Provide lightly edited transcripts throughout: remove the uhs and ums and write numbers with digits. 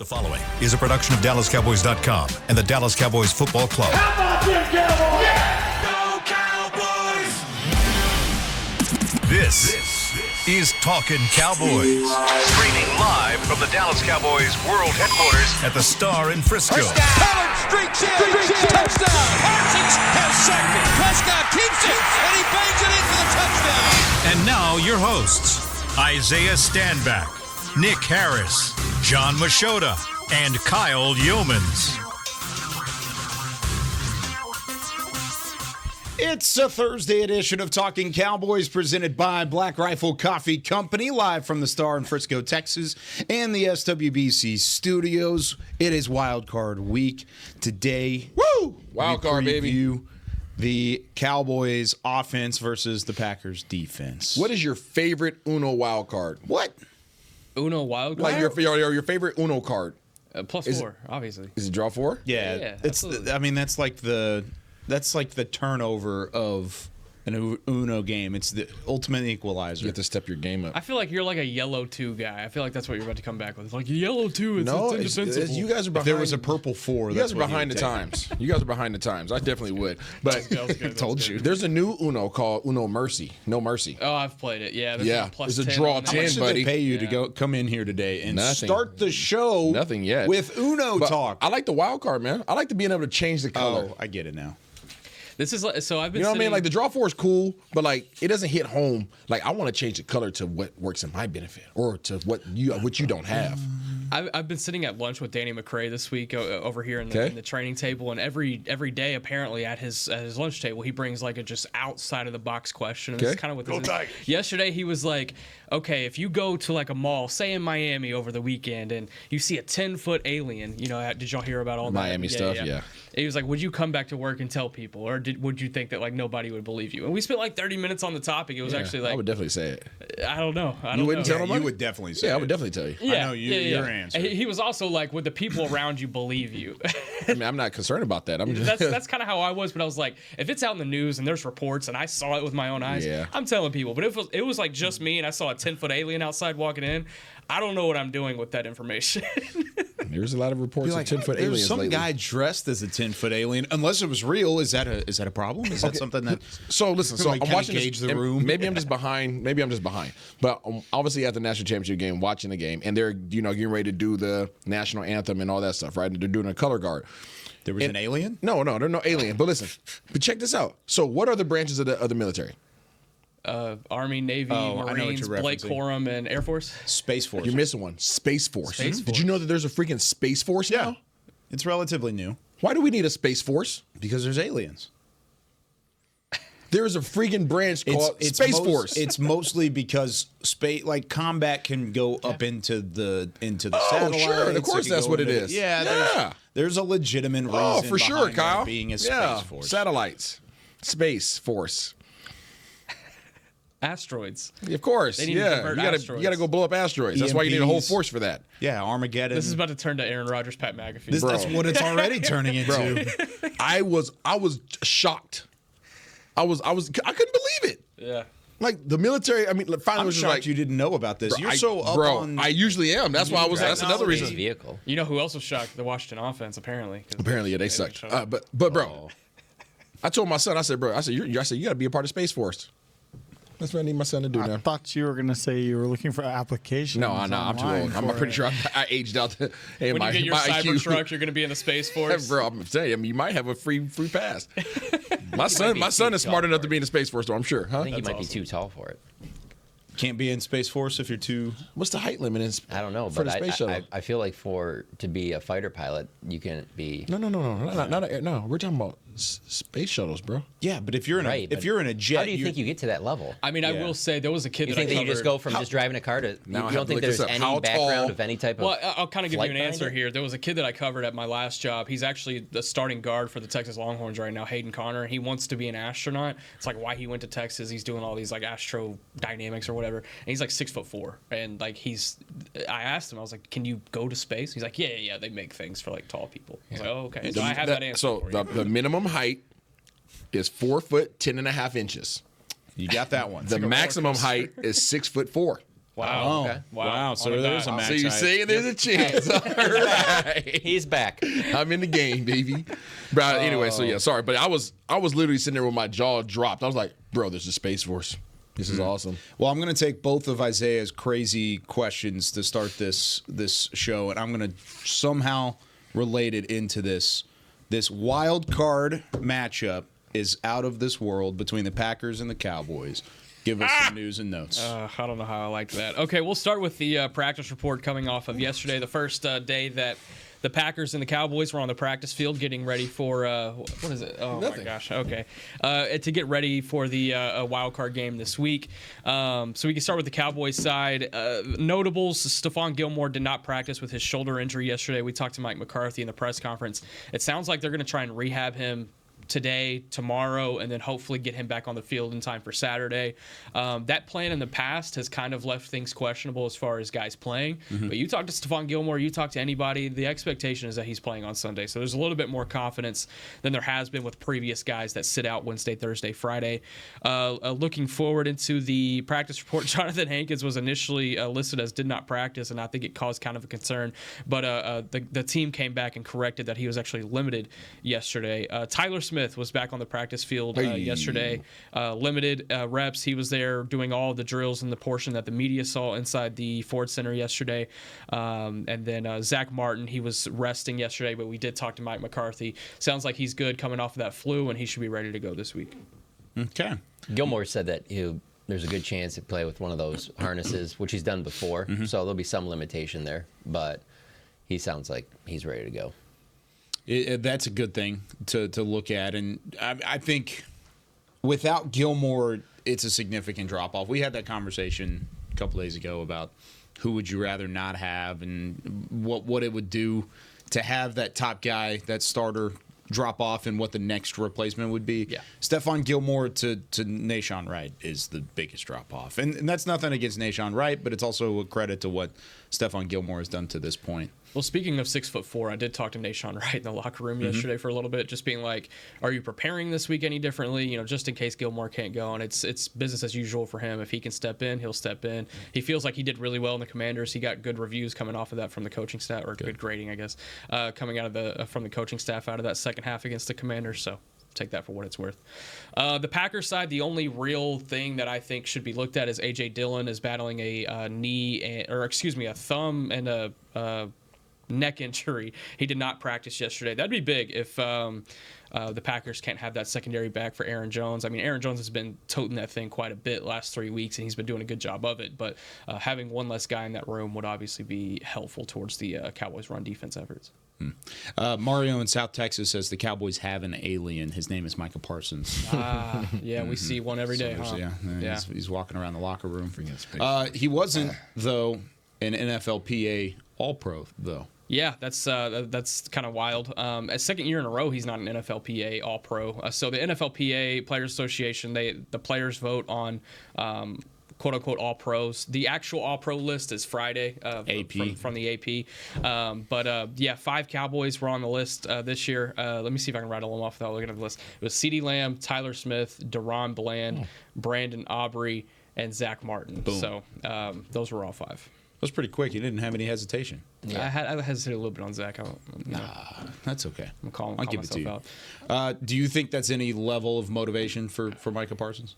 The following is a production of DallasCowboys.com and the Dallas Cowboys Football Club. How about them Cowboys? Yeah! Go Cowboys! This is Talkin Cowboys. Streaming live from the Dallas Cowboys World Headquarters at the Star in Frisco. Pollard streaks in. Touchdown. Parsons has sacked it. Prescott keeps it, and he bangs it in for the touchdown. And now your hosts, Isaiah Stanback, Nick Harris, John Machota, and Kyle Yeomans. It's a Thursday edition of Talking Cowboys presented by Black Rifle Coffee Company, live from the Star in Frisco, Texas, and the SWBC studios. It is Wild Card Week. Today, Wild Card, baby. The Cowboys offense versus the Packers defense. What is your favorite Uno wild card? What? Uno wild card? Like your favorite Uno card? +4, obviously. Is it draw 4? Yeah, it's. absolutely. I mean, that's like the turnover of an Uno game. It's the ultimate equalizer. You have to step your game up. I feel like you're like a yellow 2 guy. I feel like that's what you're about to come back with. Like, yellow 2, it's indefensible. You guys are behind. If there was a purple 4, You guys are behind the times. You guys are behind the times. I definitely would. But I told you. There's a new Uno called Uno Mercy. No Mercy. Oh, I've played it. Yeah. There's Yeah, like plus it's a 10 draw on that. 10, How much did buddy. they pay you to come in here today and Nothing. start the show? Nothing yet. With Uno But talk. I like the wild card, man. I like being able to change the color. Oh, I get it now. This is like, so I've been You know what I mean? sitting- Like the draw 4 is cool, but like it doesn't hit home. Like I want to change the color to what works in my benefit or to what you don't have. I've been sitting at lunch with Danny McCray this week over here in the training table, and every day apparently at his lunch table he brings like a just outside of the box question. And it's kind of what this is. Yesterday he was like, okay, if you go to like a mall, say in Miami over the weekend, and you see a 10-foot alien, you know, did y'all hear about all that Miami stuff? Yeah. He was like, would you come back to work and tell people, or would you think that like nobody would believe you? And we spent like 30 minutes on the topic. It was actually like, I would definitely say it. I don't know. You wouldn't tell Yeah, nobody? you would definitely say Yeah, I it. would definitely tell you. Yeah, I know your answer. He was also like, would the people around you believe you? I mean, I'm not concerned about that. I'm just that's kind of how I was, but I was like, if it's out in the news and there's reports and I saw it with my own eyes, Yeah. I'm telling people. But if it was like just me and I saw a 10-foot alien outside walking in, I don't know what I'm doing with that information. There's a lot of reports of 10-foot There's aliens some lately. guy dressed as a 10-foot alien. Unless it was real, is that a problem? Is that something that? So listen, so Like, I'm kinda watching gauge this, the and room? Maybe I'm just behind. But obviously at the national championship game, watching the game, and they're getting ready to do the national anthem and all that stuff, right? They're doing a color guard. There was an alien? No, there's no alien. But listen, but check this out. So what are the branches of the military? Army, Navy, I know what Marines, you're Blake referencing. Quorum, and Air Force. Space Force. You're missing one. Space Force. Space Did you know that there's a freaking Space Force Yeah. now? It's relatively new Why do we need a Space Force? because there's aliens. There is a freaking branch called Space Force. It's mostly because space, like combat, can go up into the satellites. sure. Of it course can that's go what it into- is. Yeah, Yeah. There's a legitimate reason. Oh, for sure, behind there Kyle. being a space yeah. force. Satellites. Space Force. Asteroids. Of course. They need to Yeah. convert You got asteroids. to go blow up asteroids. That's why you need a whole EMPs. force for that. Yeah, Armageddon. This is about to turn to Aaron Rodgers, Pat McAfee. That's what it's already turning into. I was shocked. I couldn't believe it. Yeah. Like the military, I mean, finally I'm was just shocked like, you didn't know about this. You're so up bro, on. I usually am. That's why I was. That's another reason. Vehicle. You know who else was shocked? The Washington offense, apparently. 'cause Apparently, yeah, they didn't sucked. show up. But bro, I told my son, I said, you got to be a part of Space Force. That's what I need my son to do I now. thought you were going to say you were looking for applications. No, I'm too old. I'm pretty sure I aged out. Hey, when you get your my Cybertruck, you're going to be in the Space Force. Bro, I'm telling you, you might have a free pass. My son is smart enough to be in the Space Force, though, I'm sure. Huh? I think you might be too tall for it. Can't be in Space Force if you're too. What's the height limit in I don't know, for but the space shuttle? I feel like to be a fighter pilot, you can be. No. No, we're talking about space shuttles, bro. Yeah, but if you're in Right, if but you're in a jet, How do you think you get to that level? I mean, I Yeah. will say there was a kid You that I think that you covered. just go from just driving a car to? You Now I have don't to think look this there's up. any How background tall- of any type of? Well, I'll kind of give you flight an behind answer it? here. There was a kid that I covered at my last job. He's actually the starting guard for the Texas Longhorns right now, Hayden Connor. He wants to be an astronaut. It's like why he went to Texas. He's doing all these like astrodynamics or whatever. And he's like 6'4", and like I asked him, I was like, "Can you go to space?" He's like, "Yeah, they make things for like tall people." I was like, "Oh, okay." So I have that answer. So for you. the minimum height is 4 foot 10.5 inches. you got that one. The maximum height is 6'4". Wow. Oh, okay. wow. So On there's that. a match. So you say there's a chance. All right. He's back. I'm in the game, baby. Bro, anyway, so yeah, sorry, but I was literally sitting there with my jaw dropped. I was like, bro, there's a Space Force. This is awesome. Well, I'm going to take both of Isaiah's crazy questions to start this show, and I'm going to somehow relate it into this. This wild card matchup is out of this world between the Packers and the Cowboys. Give us some news and notes. I don't know how I like that. Okay, we'll start with the practice report coming off of yesterday, the first day that the Packers and the Cowboys were on the practice field getting ready for what is it? Oh Nothing. my gosh. Okay, to get ready for the wild card game this week. So we can start with the Cowboys side. Notables: Stephon Gilmore did not practice with his shoulder injury yesterday. We talked to Mike McCarthy in the press conference. It sounds like they're going to try and rehab him today, tomorrow, and then hopefully get him back on the field in time for Saturday. That plan in the past has kind of left things questionable as far as guys playing. But you talk to Stephon Gilmore, you talk to anybody, the expectation is that he's playing on Sunday. So there's a little bit more confidence than there has been with previous guys that sit out Wednesday, Thursday, Friday. Looking forward into the practice report, Jonathan Hankins was initially listed as did not practice, and I think it caused kind of a concern. But the team came back and corrected that he was actually limited yesterday. Tyler Smith was back on the practice field yesterday. Limited reps. He was there doing all of the drills in the portion that the media saw inside the Ford Center yesterday. And then Zach Martin, he was resting yesterday, but we did talk to Mike McCarthy. Sounds like he's good coming off of that flu, and he should be ready to go this week. Okay. Gilmore said that there's a good chance to play with one of those harnesses, which he's done before. So there'll be some limitation there, but he sounds like he's ready to go. That's a good thing to look at. And I think without Gilmore, it's a significant drop-off. We had that conversation a couple days ago about who would you rather not have and what it would do to have that top guy, that starter, drop off and what the next replacement would be. Yeah. Stephon Gilmore to Nahshon Wright is the biggest drop off. And that's nothing against Nahshon Wright, but it's also a credit to what Stephon Gilmore has done to this point. Well, speaking of 6'4", I did talk to Nahshon Wright in the locker room yesterday for a little bit, just being like, "Are you preparing this week any differently? You know, just in case Gilmore can't go." And it's business as usual for him. If he can step in, he'll step in. He feels like he did really well in the Commanders. He got good reviews coming off of that from the coaching staff, or good grading, I guess, coming out of from the coaching staff out of that second half against the Commanders. So take that for what it's worth. The Packers side, the only real thing that I think should be looked at is A.J. Dillon is battling a a thumb and a neck injury. He did not practice yesterday. That'd be big if the Packers can't have that secondary back for Aaron Jones. I mean, Aaron Jones has been toting that thing quite a bit last 3 weeks, and he's been doing a good job of it. But having one less guy in that room would obviously be helpful towards the Cowboys' run defense efforts. Mario in South Texas says the Cowboys have an alien. His name is Micah Parsons. Yeah, we see one every day. So Huh? He's walking around the locker room. He wasn't, though, an NFLPA All-Pro, though. Yeah, that's kind of wild. A second year in a row, he's not an NFLPA All-Pro. So the NFLPA Players Association, the players vote on quote-unquote All-Pros. The actual All-Pro list is Friday AP. From the AP. But 5 Cowboys were on the list this year. Let me see if I can rattle them off without looking at the list. It was CeeDee Lamb, Tyler Smith, Deron Bland, Brandon Aubrey, and Zach Martin. Boom. So those were all 5. That was pretty quick. You didn't have any hesitation. Yeah. I hesitated a little bit on Zach. That's okay. I'll give it to you. out. Do you think that's any level of motivation for Micah Parsons?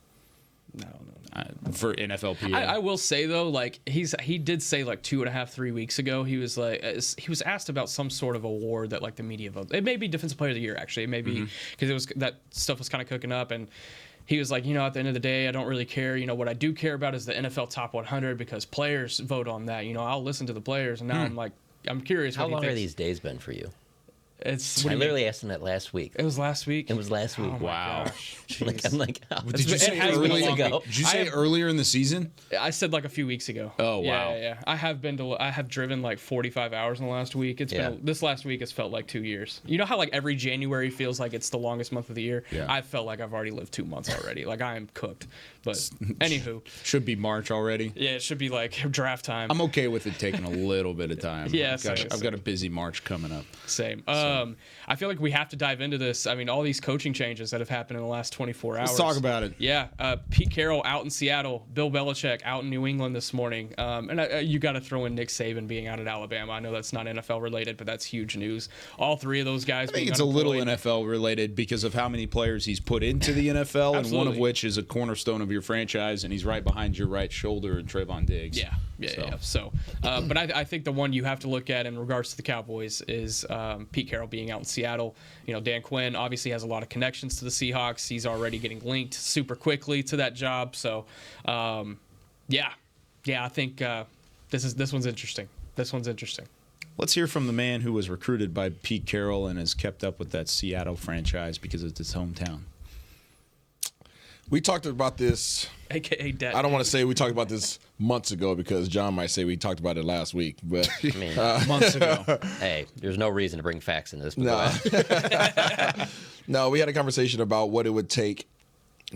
No. For NFLPA? I will say though, like he did say like 2.5-3 weeks ago, he was asked about some sort of award that like the media votes. It may be Defensive Player of the Year actually. It may be because it was that stuff was kind of cooking up, and he was like, at the end of the day, I don't really care. What I do care about is the NFL Top 100 because players vote on that. I'll listen to the players, and now I'm curious. How long are these days been for you? I literally asked him that last week. It was last week. It was last week. Oh wow. I'm like, oh, Did you say earlier in the season? I said like a few weeks ago. Oh wow. Yeah. I have driven like 45 hours in the last week. This last week has felt like 2 years. You know how like every January feels like it's the longest month of the year? Yeah. I felt like I've already lived 2 months already. Like I am cooked. But anywho. Should be March already. Yeah, it should be like draft time. I'm okay with it taking a little bit of time. Yeah, I've got a busy March coming up. Same. I feel like we have to dive into this. I mean, all these coaching changes that have happened in the last 24 hours. Let's talk about it. Yeah. Pete Carroll out in Seattle. Bill Belichick out in New England this morning. And you got to throw in Nick Saban being out at Alabama. I know that's not NFL related, but that's huge news. All three of those guys. I think it's a little NFL related because of how many players he's put into the NFL, and one of which is a cornerstone of your franchise, and he's right behind your right shoulder in Trayvon Diggs. Yeah. So, but I think the one you have to look at in regards to the Cowboys is Pete Carroll being out in Seattle. You know, Dan Quinn obviously has a lot of connections to the Seahawks. He's already getting linked super quickly to that job. So, I think this one's interesting. Let's hear from the man who was recruited by Pete Carroll and has kept up with that Seattle franchise because it's his hometown. We talked about this. AKA Dad. I don't want to say we talked about this months ago because John might say we talked about it last week. But I mean, months ago. Hey, there's no reason to bring facts into this. No, we had a conversation about what it would take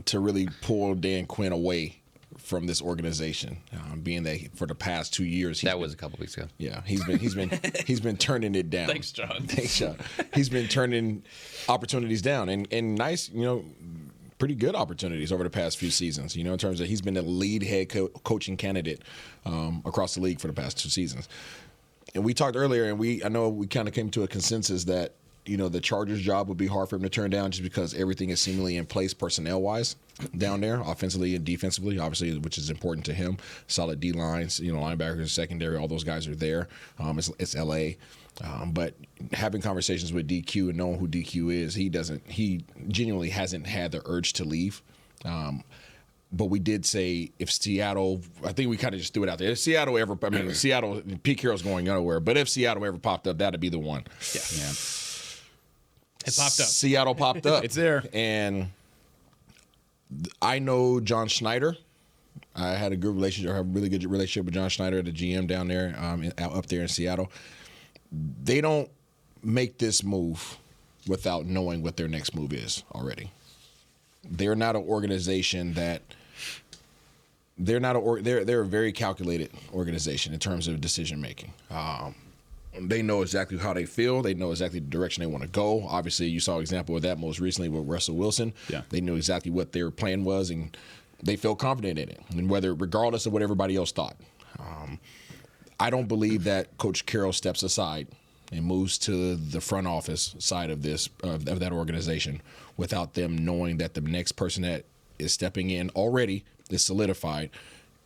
to really pull Dan Quinn away from this organization, being that for the past 2 years that was a couple weeks ago. Yeah, he's been turning it down. Thanks, John. He's been turning opportunities down, and nice, pretty good opportunities over the past few seasons. In terms of he's been the lead head coaching candidate across the league for the past 2 seasons. And we talked earlier, and I know we kind of came to a consensus that the Chargers job would be hard for him to turn down just because everything is seemingly in place personnel-wise down there, offensively and defensively, obviously, which is important to him. Solid D-lines, linebackers, secondary, all those guys are there. It's L.A., but having conversations with DQ and knowing who DQ is, he genuinely hasn't had the urge to leave. But we did say if Seattle, I think we kind of just threw it out there. If Seattle ever, Seattle, Pete Carroll's going nowhere, but if Seattle ever popped up, that'd be the one. Yeah. It popped up. Seattle popped up. It's there. And I know John Schneider. I had a good relationship, I have a really good relationship with John Schneider, the GM down there, up there in Seattle. They don't make this move without knowing what their next move is already. They're not an organization that they're a very calculated organization in terms of decision making. They know exactly how they feel. They know exactly the direction they want to go. Obviously, you saw an example of that most recently with Russell Wilson. Yeah. They knew exactly what their plan was, and they felt confident in it, and regardless of what everybody else thought. I don't believe that Coach Carroll steps aside and moves to the front office side of that organization without them knowing that the next person that is stepping in already is solidified,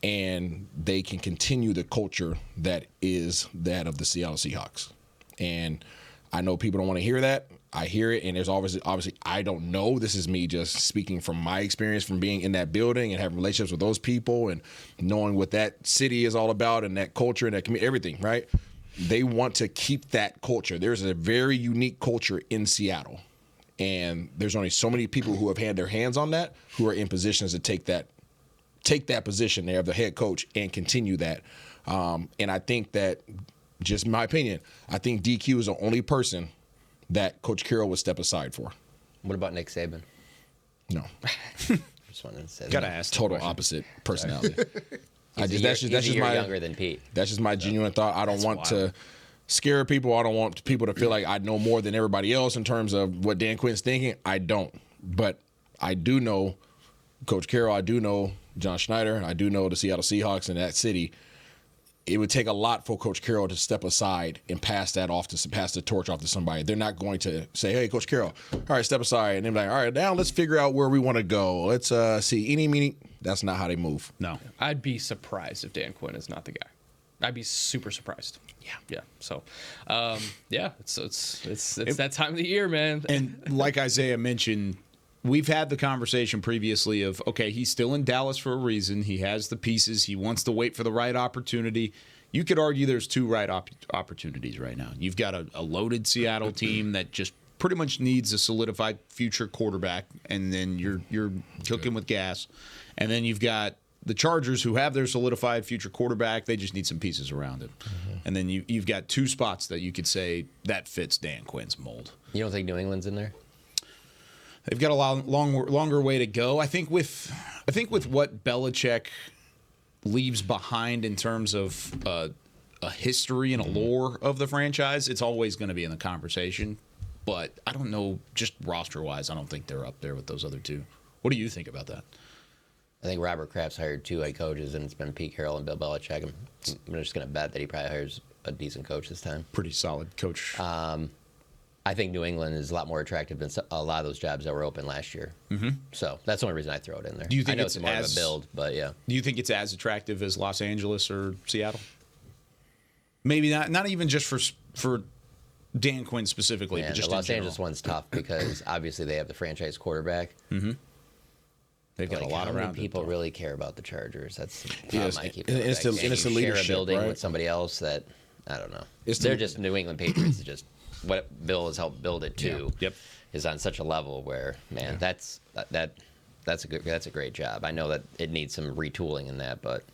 and they can continue the culture that is that of the Seattle Seahawks. And I know people don't want to hear that. I hear it, and there's obviously I don't know. This is me just speaking from my experience from being in that building and having relationships with those people and knowing what that city is all about and that culture and that community, everything, right? They want to keep that culture. There's a very unique culture in Seattle, and there's only so many people who have had their hands on that who are in positions to take that position there of the head coach and continue that. And I think that, just my opinion, I think DQ is the only person that Coach Carroll would step aside for. What about Nick Saban? No. Just wanted to say Gotta that. ask. Total opposite personality. He's a year younger than Pete. That's just my genuine thought. I don't want to scare people. I don't want people to feel like I know more than everybody else in terms of what Dan Quinn's thinking. I don't. But I do know Coach Carroll. I do know John Schneider. I do know the Seattle Seahawks in that city. It would take a lot for Coach Carroll to step aside and pass the torch off to somebody. They're not going to say, "Hey, Coach Carroll, all right, step aside," and then be like, "All right, now let's figure out where we want to go. Let's see any meaning." That's not how they move. No, I'd be surprised if Dan Quinn is not the guy. I'd be super surprised. Yeah. So, it's that time of the year, man. And like Isaiah mentioned, we've had the conversation previously of, okay, he's still in Dallas for a reason. He has the pieces. He wants to wait for the right opportunity. You could argue there's two right opportunities right now. You've got a loaded Seattle team that just pretty much needs a solidified future quarterback, and then you're cooking with gas. And then you've got the Chargers, who have their solidified future quarterback. They just need some pieces around it. Mm-hmm. And then you've got two spots that you could say that fits Dan Quinn's mold. You don't think New England's in there? They've got a longer way to go. I think with what Belichick leaves behind in terms of a history and a lore of the franchise, it's always going to be in the conversation. but I don't know, just roster-wise, I don't think they're up there with those other two. What do you think about that? I think Robert Kraft's hired 2 head coaches, and it's been Pete Carroll and Bill Belichick. I'm just going to bet that he probably hires a decent coach this time. Pretty solid coach. I think New England is a lot more attractive than a lot of those jobs that were open last year. Mm-hmm. So that's the only reason I throw it in there. Do you think I know it's more of a build, but yeah. Do you think it's as attractive as Los Angeles or Seattle? Maybe not even just for Dan Quinn specifically, but just the Los in general. Angeles one's tough because obviously they have the franchise quarterback. Mm-hmm. They've got a lot how around many people really care about the Chargers? That's the Yes, problem I keep and coming it's back the- to. and it's the You share leadership, a building right? with somebody else that, I don't know. It's They're the- just New England Patriots is just what Bill has helped build it to. Yep. Is on such a level where, man, that's a great job. I know that it needs some retooling in that, but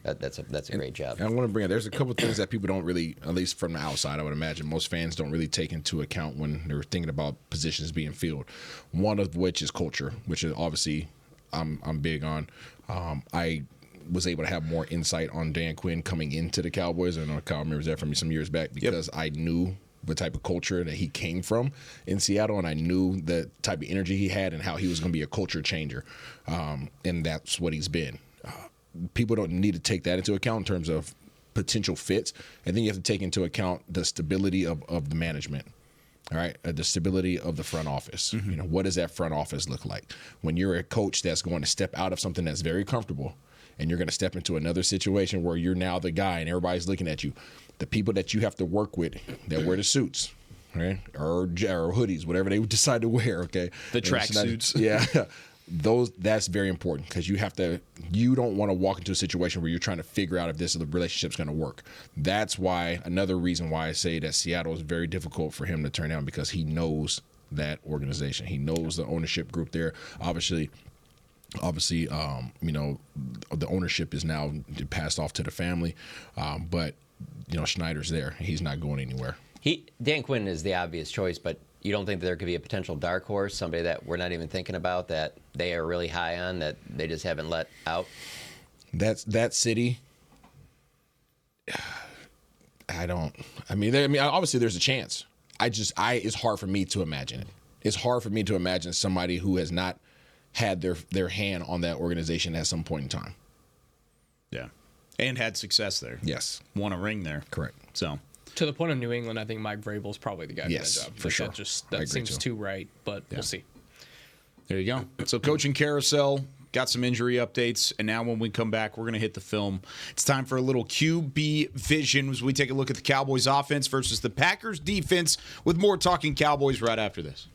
that's a great job. I want to bring up, there's a couple of things that people don't really, at least from the outside, I would imagine, most fans don't really take into account when they're thinking about positions being filled. One of which is culture, which is obviously I'm big on. I was able to have more insight on Dan Quinn coming into the Cowboys. I know Kyle remembers that from me some years back because I knew the type of culture that he came from in Seattle, and I knew the type of energy he had and how he was going to be a culture changer. And that's what he's been. People don't need to take that into account in terms of potential fits. And then you have to take into account the stability of the management. All right, the stability of the front office. Mm-hmm. You know, what does that front office look like? When you're a coach that's going to step out of something that's very comfortable and you're going to step into another situation where you're now the guy and everybody's looking at you, the people that you have to work with that wear the suits, right, or hoodies, whatever they decide to wear, okay? The track suits. Yeah. That's very important because you don't want to walk into a situation where you're trying to figure out if the relationship's going to work. That's why, another reason why I say that Seattle is very difficult for him to turn down, because he knows that organization. He knows the ownership group there. Obviously, you know, the ownership is now passed off to the family, but you know, Schneider's there. He's not going anywhere. Dan Quinn is the obvious choice, but you don't think that there could be a potential dark horse, somebody that we're not even thinking about, that they are really high on, that they just haven't let out? That city. Obviously there's a chance. It's hard for me to imagine it. It's hard for me to imagine somebody who has not had their hand on that organization at some point in time. Yeah. And had success there. Yes. Won a ring there. Correct. So, to the point of New England, I think Mike Vrabel's probably the guy Yes, for that job. for sure. That seems too right, but we'll see. there you go. So, coaching carousel, got some injury updates, and now when we come back, we're going to hit the film. It's time for a little QB vision as we take a look at the Cowboys offense versus the Packers defense, with more Talking Cowboys right after this.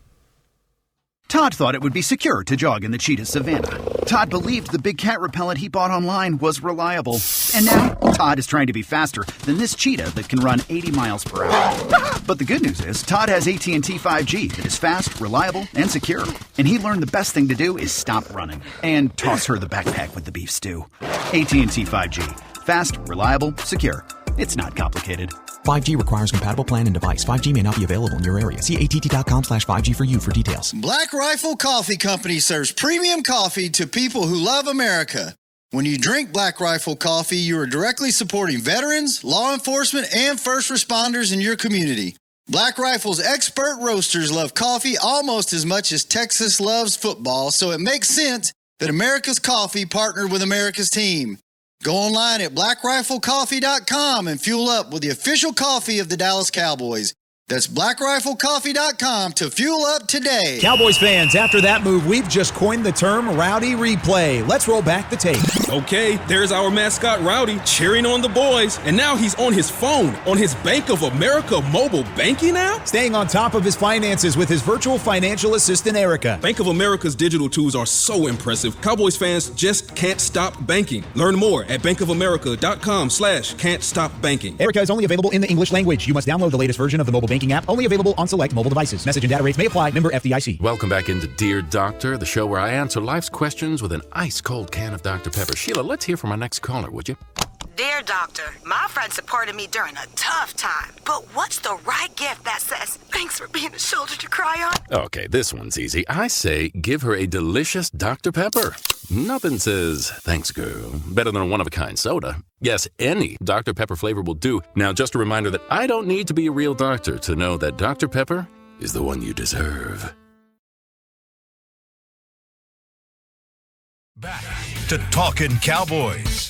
Todd thought it would be secure to jog in the cheetah savanna. Todd believed the big cat repellent he bought online was reliable. And now, Todd is trying to be faster than this cheetah that can run 80 miles per hour. But the good news is, Todd has AT&T 5G that is fast, reliable, and secure. And he learned the best thing to do is stop running and toss her the backpack with the beef stew. AT&T 5G. Fast, reliable, secure. It's not complicated. 5G requires compatible plan and device. 5G may not be available in your area. See att.com/5G for you for details. Black Rifle Coffee Company serves premium coffee to people who love America. When you drink Black Rifle coffee, you are directly supporting veterans, law enforcement, and first responders in your community. Black Rifle's expert roasters love coffee almost as much as Texas loves football, so it makes sense that America's Coffee partnered with America's team. Go online at blackriflecoffee.com and fuel up with the official coffee of the Dallas Cowboys. That's blackriflecoffee.com to fuel up today. Cowboys fans, after that move, we've just coined the term Rowdy Replay. Let's roll back the tape. Okay, there's our mascot Rowdy cheering on the boys, and now he's on his phone on his Bank of America mobile banking app? Staying on top of his finances with his virtual financial assistant, Erica. Bank of America's digital tools are so impressive. Cowboys fans just can't stop banking. Learn more at bankofamerica.com/can't stop banking. Erica is only available in the English language. You must download the latest version of the mobile banking app, only available on select mobile devices. Message and data rates may apply. Member FDIC. Welcome back into Dear Doctor, the show where I answer life's questions with an ice-cold can of Dr. Pepper. Sheila, let's hear from our next caller, would you? Dear Doctor, my friend supported me during a tough time, but what's the right gift that says, thanks for being a shoulder to cry on? Okay, this one's easy. I say give her a delicious Dr. Pepper. Nothing says, thanks, girl, better than a one-of-a-kind soda. Yes, any Dr. Pepper flavor will do. Now, just a reminder that I don't need to be a real doctor to know that Dr. Pepper is the one you deserve. Back to Talkin Cowboys.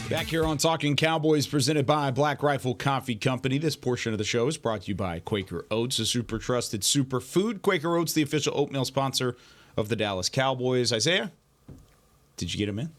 Back here on Talking Cowboys, presented by Black Rifle Coffee Company. This portion of the show is brought to you by Quaker Oats, a super trusted superfood. Quaker Oats, the official oatmeal sponsor of the Dallas Cowboys. Isaiah, did you get him in?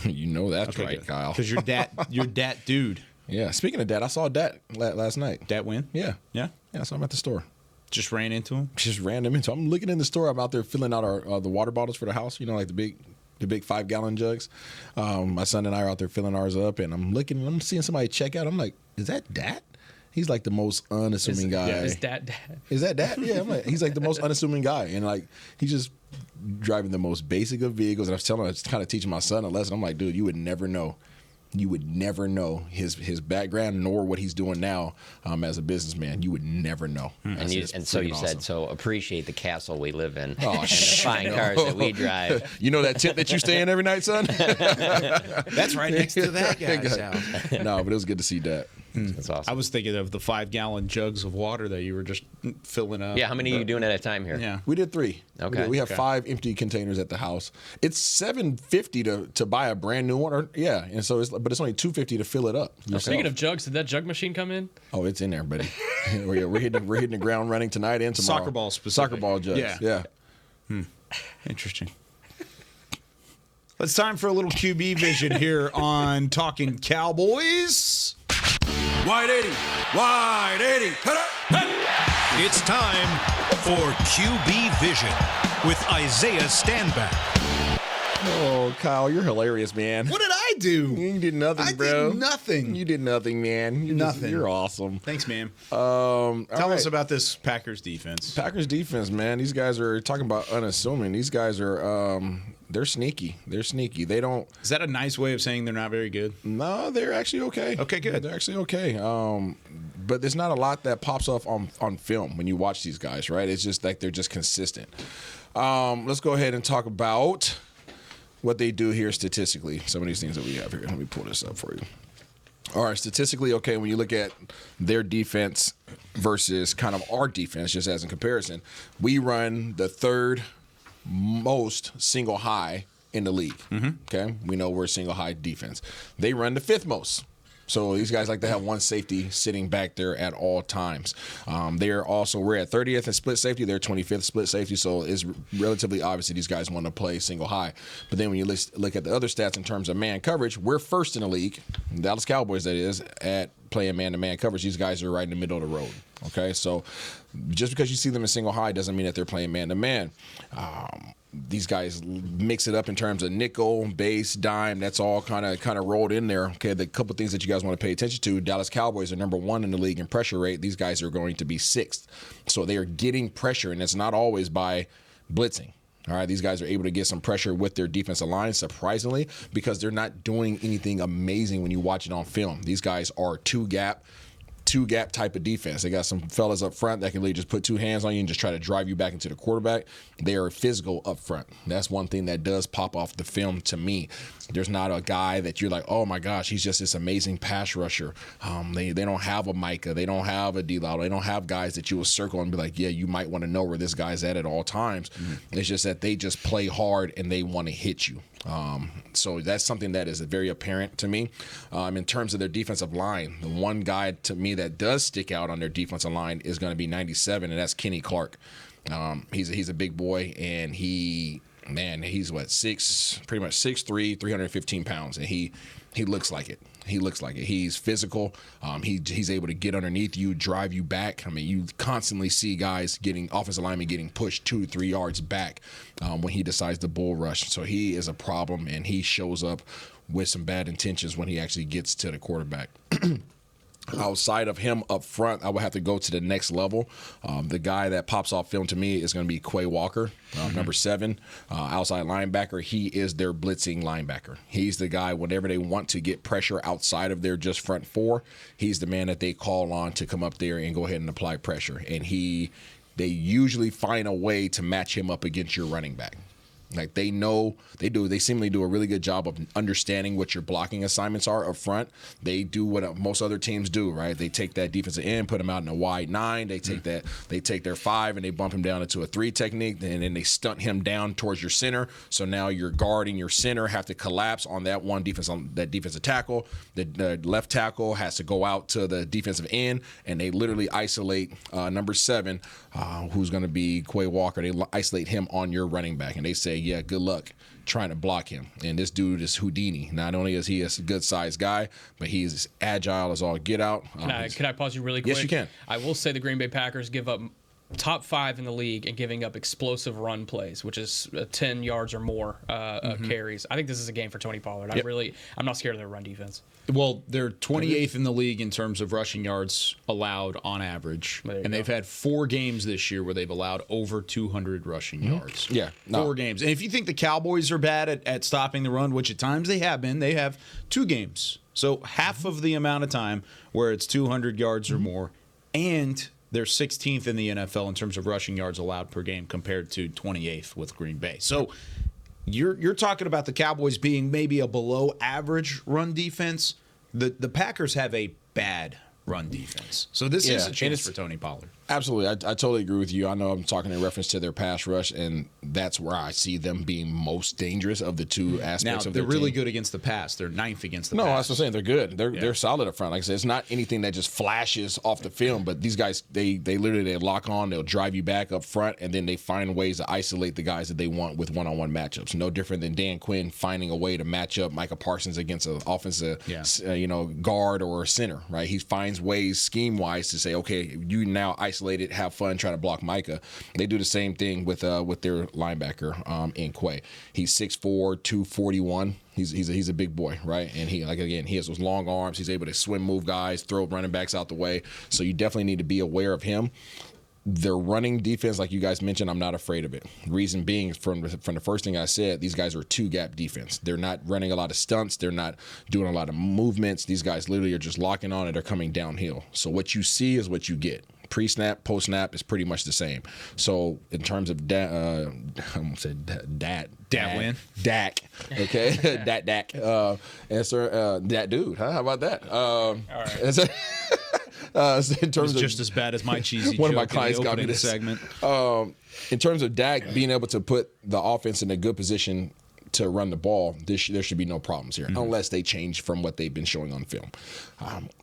You know that's right, good. Kyle. Because you're dat dude. Yeah. Speaking of dat, I saw Dat last night. Dat win? Yeah. Yeah? Yeah, I saw him at the store. Just ran into him? Just ran him into him. I'm looking in the store. I'm out there filling out our the water bottles for the house, you know, like the big 5-gallon jugs. My son and I are out there filling ours up, and I'm seeing somebody check out. I'm like, is that Dat? He's like the most unassuming guy. Yeah, is that Dat? Is that Dat? Yeah, I'm like, he's like the most unassuming guy, and like he's just driving the most basic of vehicles. And I was telling him, I was kind of teaching my son a lesson. I'm like, dude, you would never know. You would never know his background nor what he's doing now as a businessman. You would never know. And so you said, so appreciate the castle we live in and the fine cars that we drive. You know that tent that you stay in every night, son? That's right next to that guy's house. No, but it was good to see that. That's awesome. I was thinking of the 5-gallon jugs of water that you were just filling up. Yeah, how many are you doing at a time here? Yeah, we did 3. Okay, we have 5 empty containers at the house. It's $750 to buy a brand new one. And so but it's only $250 to fill it up. Speaking of jugs, did that jug machine come in? Oh, it's in there, buddy. we're hitting the ground running tonight and tomorrow. Soccer ball specific. Soccer ball jugs. Yeah. Interesting. It's time for a little QB vision here on Talking Cowboys. Wide 80. Wide 80. It's time for QB Vision with Isaiah Stanback. Oh, Kyle, you're hilarious, man. What did I do? You did nothing, bro. I did nothing. You did nothing, man. You're awesome. Thanks, man. Tell us about this Packers defense. Packers defense, man. These guys are talking about unassuming. These guys are they're sneaky. They're sneaky. They don't. Is that a nice way of saying they're not very good? No, they're actually okay. Okay, good. They're actually okay. But there's not a lot that pops off on film when you watch these guys, right? It's just like they're just consistent. Let's go ahead and talk about what they do here statistically. Some of these things that we have here. Let me pull this up for you. All right, statistically, okay, when you look at their defense versus kind of our defense, just as in comparison, we run the 3rd most single high in the league. Okay, we know we're a single high defense. They run the 5th most. So these guys like to have one safety sitting back there at all times. We're at 30th in split safety. They're 25th split safety. So it's relatively obvious that these guys want to play single high. But then when you look at the other stats in terms of man coverage, we're first in the league, Dallas Cowboys that is, at playing man-to-man coverage. These guys are right in the middle of the road. Okay, so just because you see them in single high doesn't mean that they're playing man-to-man. These guys mix it up in terms of nickel, base, dime. That's all kind of rolled in there. Okay, the couple things that you guys want to pay attention to. Dallas Cowboys are number 1 in the league in pressure rate. These guys are going to be 6th. So they are getting pressure, and it's not always by blitzing. All right, these guys are able to get some pressure with their defensive line, surprisingly, because they're not doing anything amazing when you watch it on film. These guys are two-gap type of defense. They got some fellas up front that can really just put 2 hands on you and just try to drive you back into the quarterback. They are physical up front. That's one thing that does pop off the film to me. There's not a guy that you're like, oh my gosh, he's just this amazing pass rusher. They don't have a Micah. They don't have a D-Law. They don't have guys that you will circle and be like, yeah, you might want to know where this guy's at all times. It's just that they just play hard and they want to hit you. So that's something that is very apparent to me. In terms of their defensive line, the one guy to me that does stick out on their defensive line is going to be 97, and that's Kenny Clark. He's a big boy, and he's pretty much 6'3", 315 pounds, and he looks like it. He looks like it. He's physical. He's able to get underneath you, drive you back. I mean, you constantly see guys offensive linemen getting pushed 2 to 3 yards back when he decides to bull rush. So he is a problem, and he shows up with some bad intentions when he actually gets to the quarterback. Outside of him up front, I would have to go to the next level. The guy that pops off film to me is going to be Quay Walker, number 7, outside linebacker. He is their blitzing linebacker. He's the guy, whenever they want to get pressure outside of their just front 4, he's the man that they call on to come up there and go ahead and apply pressure. And they usually find a way to match him up against your running back. Like they seemingly do a really good job of understanding what your blocking assignments are up front. They do what most other teams do, right? They take that defensive end, put him out in a wide 9. They take they take their 5 and they bump him down into a 3 technique, and then they stunt him down towards your center. So now your guard and your center have to collapse on that defensive tackle. The left tackle has to go out to the defensive end, and they literally isolate number 7, who's going to be Quay Walker. They isolate him on your running back, and they say, yeah, good luck trying to block him. And this dude is Houdini. Not only is he a good-sized guy, but he's as agile as all get out. Can I pause you really quick? Yes, you can. I will say the Green Bay Packers give up top 5 in the league and giving up explosive run plays, which is 10 yards or more carries. I think this is a game for Tony Pollard. Yep. I'm not scared of their run defense. Well, they're 28th in the league in terms of rushing yards allowed on average. And they've had 4 games this year where they've allowed over 200 rushing yards. Yeah. 4 games. And if you think the Cowboys are bad at stopping the run, which at times they have been, they have 2 games. So half of the amount of time where it's 200 yards or more. And they're 16th in the NFL in terms of rushing yards allowed per game compared to 28th with Green Bay. So you're talking about the Cowboys being maybe a below average run defense. The Packers have a bad run defense. So this is a chance for Tony Pollard. Absolutely. I totally agree with you. I know I'm talking in reference to their pass rush, and that's where I see them being most dangerous of the 2 aspects of their team. They're really good against the pass. They're 9th against the pass. No, that's what I'm saying. They're good. They're solid up front. Like I said, it's not anything that just flashes off the film, but these guys, they literally lock on, they'll drive you back up front, and then they find ways to isolate the guys that they want with one-on-one matchups. No different than Dan Quinn finding a way to match up Micah Parsons against an offensive guard or a center, right? He finds ways scheme-wise to say, okay, you now isolated, have fun trying to block Micah. They do the same thing with their linebacker in Quay. He's 6'4", 241. He's a big boy, right? And he has those long arms. He's able to swim, move guys, throw running backs out the way. So you definitely need to be aware of him. Their running defense, like you guys mentioned, I'm not afraid of it. Reason being, from the first thing I said, these guys are a 2-gap defense. They're not running a lot of stunts. They're not doing a lot of movements. These guys literally are just locking on and they're coming downhill. So what you see is what you get. Pre-snap, post-snap is pretty much the same. So in terms of Dak, okay, Dak, answer that dude. Huh? How about that? All right. In terms of just as bad as my cheesy one joke of my clients got me this segment. In terms of Dak being able to put the offense in a good position to run the ball, there should be no problems here, unless they change from what they've been showing on film.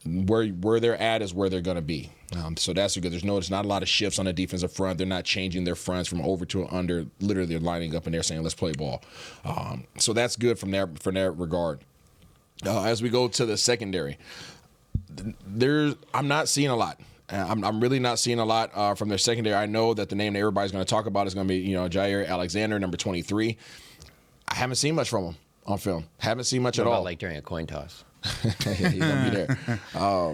Where they're at is where they're going to be. So that's good. There's not a lot of shifts on the defensive front. They're not changing their fronts from over to under. Literally, they're lining up and they're saying, let's play ball. So that's good from that regard. As we go to the secondary, I'm not seeing a lot. I'm really not seeing a lot from their secondary. I know that the name that everybody's going to talk about is going to be, Jair Alexander, number 23. I haven't seen much from him on film. Haven't seen much at all. Like during a coin toss. He's gonna be there.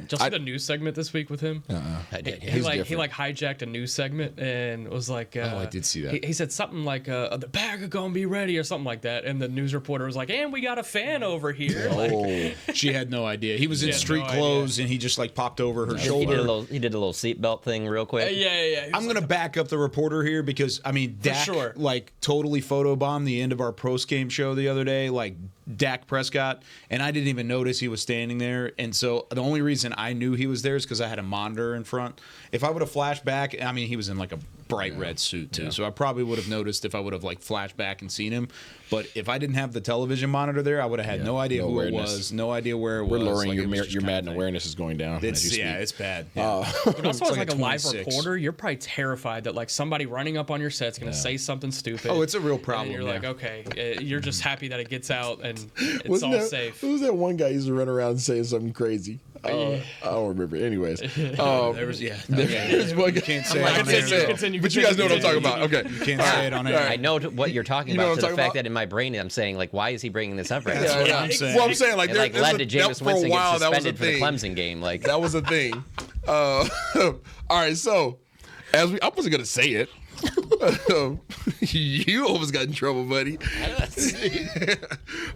Just like the news segment this week with him. I did. He hijacked a news segment and was like, I did see that. He said something like, "The bag are gonna be ready" or something like that, and the news reporter was like, "And we got a fan over here." She had no idea. He was in street clothes and he just popped over her shoulder. He did a little seatbelt thing real quick. Yeah. I'm gonna back up the reporter here because Dak totally photobombed the end of our post game show the other day, Dak Prescott, and I didn't even notice he was standing there. And so the only reason I knew he was there is because I had a monitor in front. If I would have flashed back, he was in a bright red suit too, so I probably would have noticed if I would have flashed back and seen him. But if I didn't have the television monitor there, I would have had no idea who it was, no idea where it was. We're lowering your Madden awareness is going down. It's bad. Yeah. But also, as a live reporter, you're probably terrified that somebody running up on your set's going to say something stupid. Oh, it's a real problem. And you're like, okay, you're just happy that it gets out and it's safe. Who was that one guy who used to run around saying something crazy? I don't remember. Anyways, there's one guy. Can't say it. But you guys know what I'm talking about. Okay, you can't say it on air. I know what you're talking about. To the fact that in my brain I'm saying why is he bringing this up right now? That's what I'm saying. Well, I'm saying it led to Jameis Winston getting suspended for the Clemson game. That was a thing. All right, so I wasn't gonna say it. You almost got in trouble, buddy.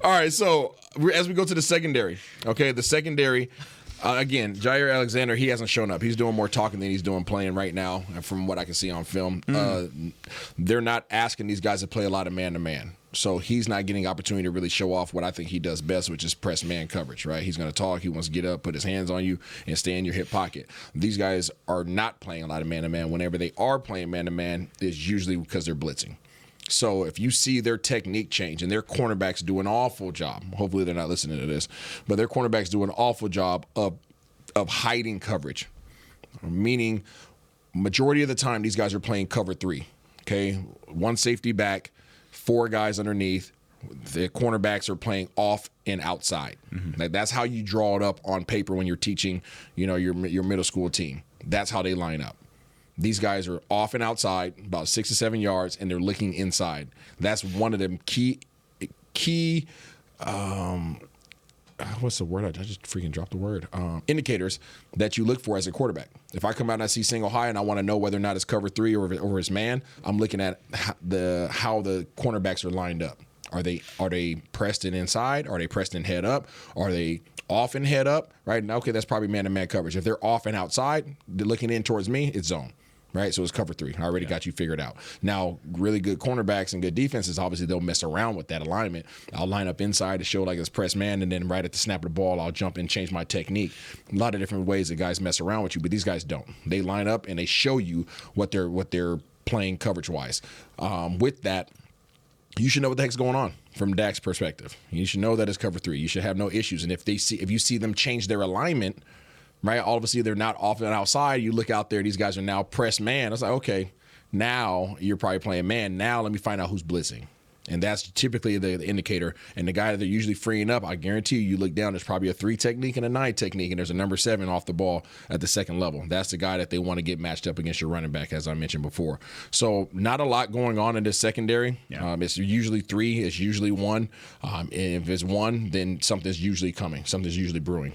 All right, so as we go to the secondary, the secondary, Again, Jair Alexander, he hasn't shown up. He's doing more talking than he's doing playing right now, from what I can see on film. They're not asking these guys to play a lot of man-to-man. So he's not getting opportunity to really show off what I think he does best, which is press man coverage, right? He's going to talk. He wants to get up, put his hands on you, and stay in your hip pocket. These guys are not playing a lot of man-to-man. Whenever they are playing man-to-man, it's usually because they're blitzing. So if you see their technique change and their cornerbacks do an awful job, hopefully they're not listening to this, but their cornerbacks do an awful job of hiding coverage, meaning majority of the time these guys are playing cover 3, okay? 1 safety back, 4 guys underneath. The cornerbacks are playing off and outside. Like, that's how you draw it up on paper when you're teaching, your middle school team. That's how they line up. These guys are off and outside, about 6 to 7 yards, and they're looking inside. That's one of them key. What's the word? I just freaking dropped the word. Indicators that you look for as a quarterback. If I come out and I see single high and I want to know whether or not it's cover 3 or it's man, I'm looking at how the cornerbacks are lined up. Are they pressed in inside? Are they pressed in head up? Are they off and head up? Right now, okay, that's probably man-to-man coverage. If they're off and outside, they're looking in towards me, it's zone. Right, so it's cover 3. I already got you figured out. Now, really good cornerbacks and good defenses, obviously they'll mess around with that alignment. I'll line up inside to show like it's press man, and then right at the snap of the ball, I'll jump and change my technique. A lot of different ways that guys mess around with you, but these guys don't. They line up and they show you what they're playing coverage-wise. With that, you should know what the heck's going on from Dak's perspective. You should know that it's cover 3. You should have no issues. And if you see them change their alignment, right, all of a sudden they're not off and outside. You look out there, these guys are now press man. It's like, okay, now you're probably playing man. Now let me find out who's blitzing. And that's typically the indicator. And the guy that they're usually freeing up, I guarantee you look down, there's probably a 3 technique and a 9 technique, and there's a number 7 off the ball at the second level. That's the guy that they want to get matched up against your running back, as I mentioned before. So not a lot going on in this secondary. Yeah. It's usually 3. It's usually 1. And if it's 1, then something's usually coming. Something's usually brewing.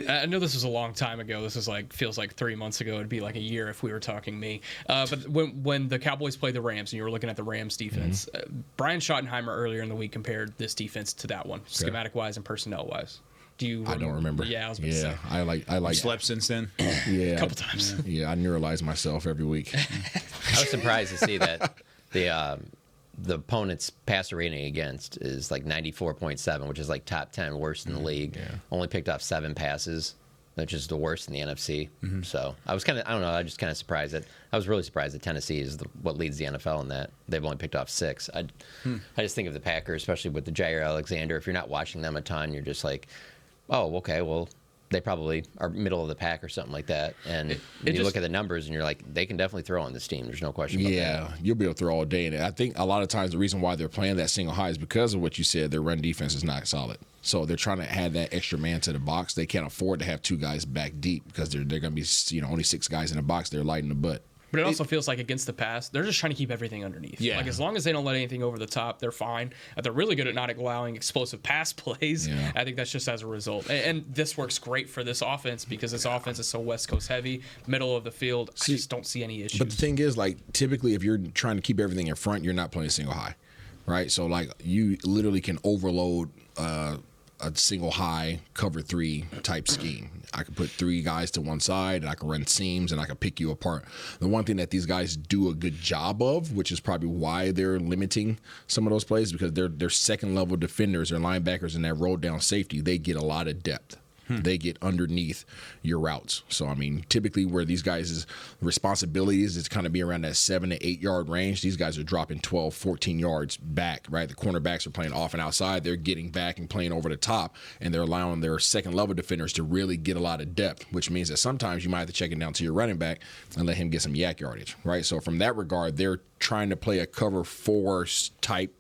I know this was a long time ago. This is feels like 3 months ago. It'd be like a year if we were talking me. But when the Cowboys played the Rams and you were looking at the Rams defense, Brian Schottenheimer earlier in the week compared this defense to that one, schematic-wise and personnel-wise. I don't remember. Yeah, I was about to say. I like slept since then. Yeah, a couple times. Yeah, I neuralize myself every week. I was surprised to see that the opponent's passer rating against is like 94.7, which is like top 10 worst in the league. Yeah. Only picked off 7 passes, which is the worst in the NFC. So I was I just kind of surprised that. I was really surprised that Tennessee is what leads the NFL in that. They've only picked off 6. I just think of the Packers, especially with the Jair Alexander. If you're not watching them a ton, you're just like, oh, okay, well, they probably are middle of the pack or something like that. And you look at the numbers and you're like, they can definitely throw on this team. There's no question about that. Yeah, you'll be able to throw all day. And I think a lot of times the reason why they're playing that single high is because of what you said. Their run defense is not solid. So they're trying to add that extra man to the box. They can't afford to have 2 guys back deep because they're going to be only 6 guys in the box. They're lighting the butt. But it also feels like against the pass, they're just trying to keep everything underneath. Yeah. Like, as long as they don't let anything over the top, they're fine. They're really good at not allowing explosive pass plays. Yeah. I think that's just as a result. And this works great for this offense because this offense is so West Coast heavy, middle of the field. I just don't see any issues. But the thing is, typically if you're trying to keep everything in front, you're not playing single high, right? So, you literally can overload a single high cover 3 type scheme. I could put 3 guys to one side, and I can run seams, and I can pick you apart. The one thing that these guys do a good job of, which is probably why they're limiting some of those plays, because they're second level defenders, they're linebackers, and that roll down safety, they get a lot of depth. They get underneath your routes. So, typically where these guys' responsibilities is kind of be around that 7 to 8 yard range, these guys are dropping 12, 14 yards back, right? The cornerbacks are playing off and outside. They're getting back and playing over the top, and they're allowing their second level defenders to really get a lot of depth, which means that sometimes you might have to check it down to your running back and let him get some yak yardage, right? So from that regard, they're trying to play a cover 4 type,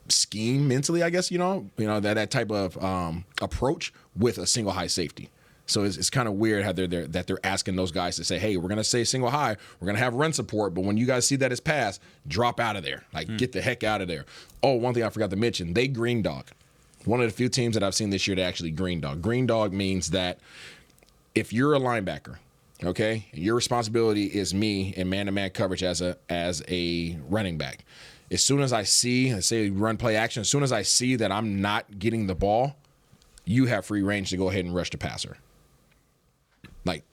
scheme mentally, I guess, that type of approach with a single high safety. So it's kind of weird how they're asking those guys to say, hey, we're going to say single high, we're going to have run support, but when you guys see that it's pass, drop out of there. Get the heck out of there. Oh, one thing I forgot to mention, they green dog. One of the few teams that I've seen this year to actually green dog. Green dog means that if you're a linebacker, okay, your responsibility is me in man-to-man coverage as a running back. As soon as I see, let's say run play action, as soon as I see that I'm not getting the ball, you have free range to go ahead and rush the passer. Like,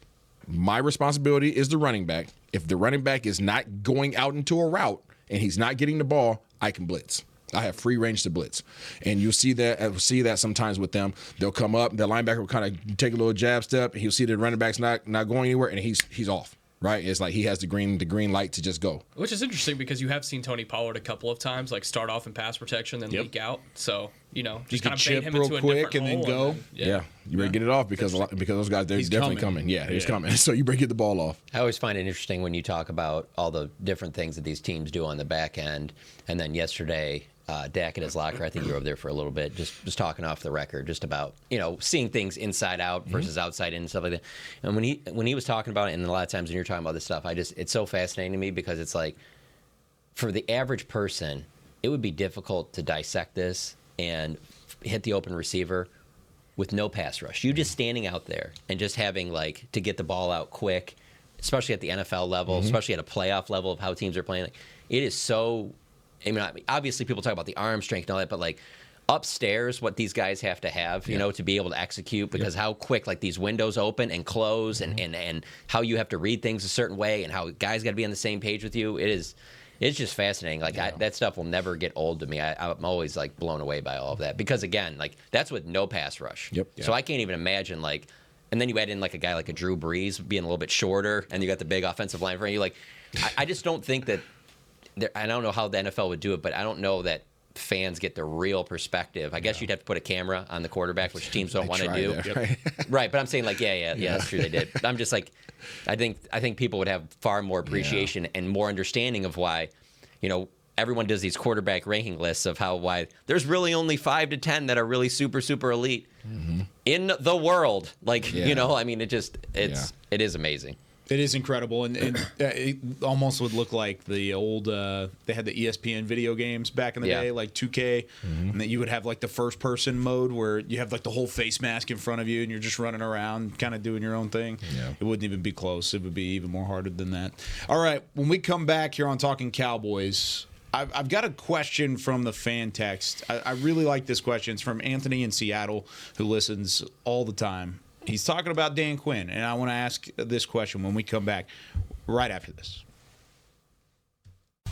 my responsibility is the running back. If the running back is not going out into a route and he's not getting the ball, I can blitz. I have free range to blitz. And you'll see that sometimes with them. They'll come up, the linebacker will kind of take a little jab step, and he'll see the running back's not going anywhere, and he's off. Right, it's like he has the green light to just go. Which is interesting because you have seen Tony Pollard a couple of times, like start off in pass protection, then leak out. So just kind of bait him into a quick different and then hole. go. You better get it off because those guys, they're definitely coming. Yeah, he's coming. So you better get the ball off. I always find it interesting when you talk about all the different things that these teams do on the back end, and then yesterday. Dak at his locker, I think you were over there for a little bit, just talking off the record, just about seeing things inside out versus outside in and stuff like that. And when he was talking about it, and a lot of times when you're talking about this stuff, it's so fascinating to me because it's like, for the average person, it would be difficult to dissect this and hit the open receiver with no pass rush. You just standing out there and just having to get the ball out quick, especially at the NFL level, especially at a playoff level of how teams are playing. It is so. I mean, obviously people talk about the arm strength and all that, but upstairs, what these guys have to have, to be able to execute, because how quick these windows open and close, and how you have to read things a certain way, and how guys got to be on the same page with you. It's just fascinating. That stuff will never get old to me. I'm always blown away by all of that, because again, that's with no pass rush. Yep. So I can't even imagine and then you add in a guy like a Drew Brees being a little bit shorter, and you got the big offensive line for you. I just don't think that. I don't know how the NFL would do it, but I don't know that fans get the real perspective. I guess you'd have to put a camera on the quarterback, which teams don't want to do. Right, but I'm saying yeah, that's true, they did. But I'm just I think people would have far more appreciation and more understanding of why, everyone does these quarterback ranking lists of why there's really only 5 to 10 that are really super, super elite in the world. I mean, it is amazing. It is incredible, and it almost would look like the old. They had the ESPN video games back in the day, like 2K, and that you would have the first-person mode where you have the whole face mask in front of you, and you're just running around, kind of doing your own thing. Yeah. It wouldn't even be close. It would be even more harder than that. All right, when we come back here on Talking Cowboys, I've got a question from the fan text. I really like this question. It's from Anthony in Seattle, who listens all the time. He's talking about Dan Quinn, and I want to ask this question when we come back right after this.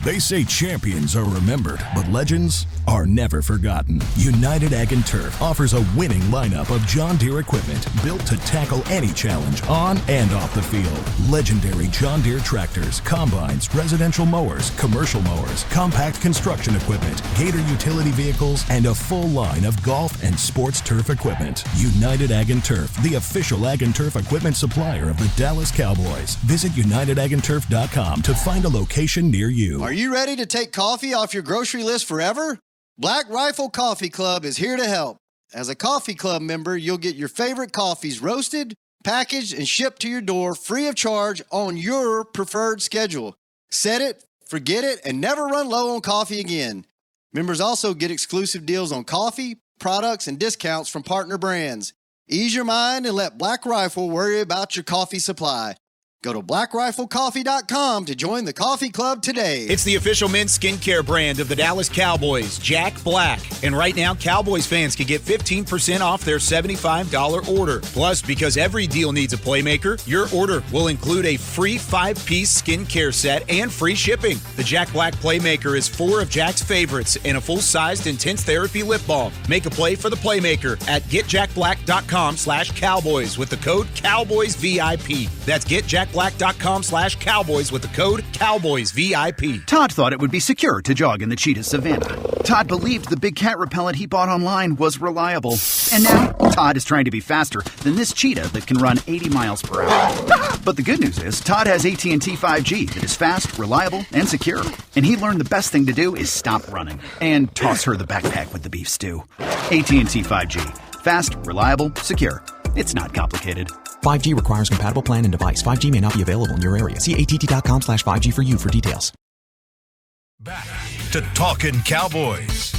They say champions are remembered, but legends are never forgotten. United Ag & Turf offers a winning lineup of John Deere equipment built to tackle any challenge on and off the field. Legendary John Deere tractors, combines, residential mowers, commercial mowers, compact construction equipment, Gator utility vehicles, and a full line of golf and sports turf equipment. United Ag & Turf, the official Ag & Turf equipment supplier of the Dallas Cowboys. Visit UnitedAgAndTurf.com to find a location near you. Are you ready to take coffee off your grocery list forever? Black Rifle Coffee Club is here to help. As a coffee club member, you'll get your favorite coffees roasted, packaged, and shipped to your door free of charge on your preferred schedule. Set it, forget it, and never run low on coffee again. Members also get exclusive deals on coffee, products, and discounts from partner brands. Ease your mind and let Black Rifle worry about your coffee supply. Go to blackriflecoffee.com to join the coffee club today. It's the official men's skincare brand of the Dallas Cowboys, Jack Black. And right now, Cowboys fans can get 15% off their $75 order. Plus, because every deal needs a playmaker, your order will include a free 5-piece skincare set and free shipping. The Jack Black Playmaker is 4 of Jack's favorites and a full-sized intense therapy lip balm. Make a play for the Playmaker at getjackblack.com/Cowboys with the code CowboysVIP. That's getjackblack.com/Cowboys with the code CowboysVIP. Todd thought it would be secure to jog in the cheetah savanna. Todd believed the big cat repellent he bought online was reliable. And now, Todd is trying to be faster than this cheetah that can run 80 miles per hour. But the good news is, Todd has AT&T 5G that is fast, reliable, and secure. And he learned the best thing to do is stop running and toss her the backpack with the beef stew. AT&T 5G. Fast, reliable, secure. It's not complicated. 5G requires compatible plan and device. 5G may not be available in your area. See att.com/5G for you for details. Back to Talkin' Cowboys.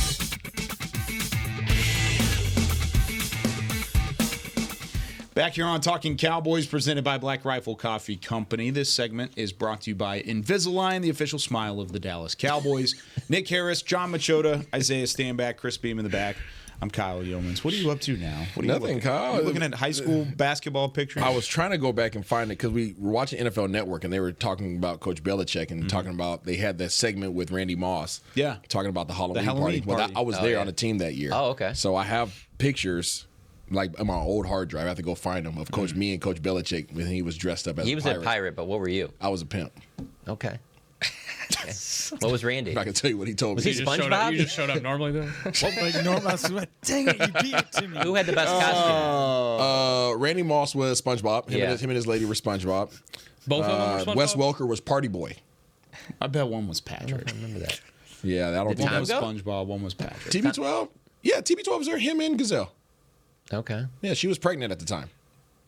Back here on Talking Cowboys, presented by Black Rifle Coffee Company. This segment is brought to you by Invisalign, the official smile of the Dallas Cowboys. Nick Harris, John Machota, Isaiah Stanback, Chris Beam in the back. I'm Kyle Yeomans. What are you up to now? Nothing, Kyle. You looking at high school basketball pictures? I was trying to go back and find it because we were watching NFL Network and they were talking about Coach Belichick and talking about they had that segment with Randy Moss. Yeah. Talking about the Halloween party. Well, I was there on the team that year. Oh, okay. So I have pictures like on my old hard drive. I have to go find them of me and Coach Belichick when he was dressed up as a pirate. He was a pirate, but what were you? I was a pimp. Okay. What was Randy? I can tell you what he told Was me. he SpongeBob? You just showed up normally then? Dang it, you beat it to me. Who had the best costume? Randy Moss was SpongeBob. Him and his lady were SpongeBob. Both of them were SpongeBob? Wes Welker was Party Boy. I bet one was Patrick. I remember that. Yeah, I don't think one was SpongeBob, one was Patrick. TB12? Yeah, TB12 was there. Him and Gazelle. Okay. Yeah, she was pregnant at the time.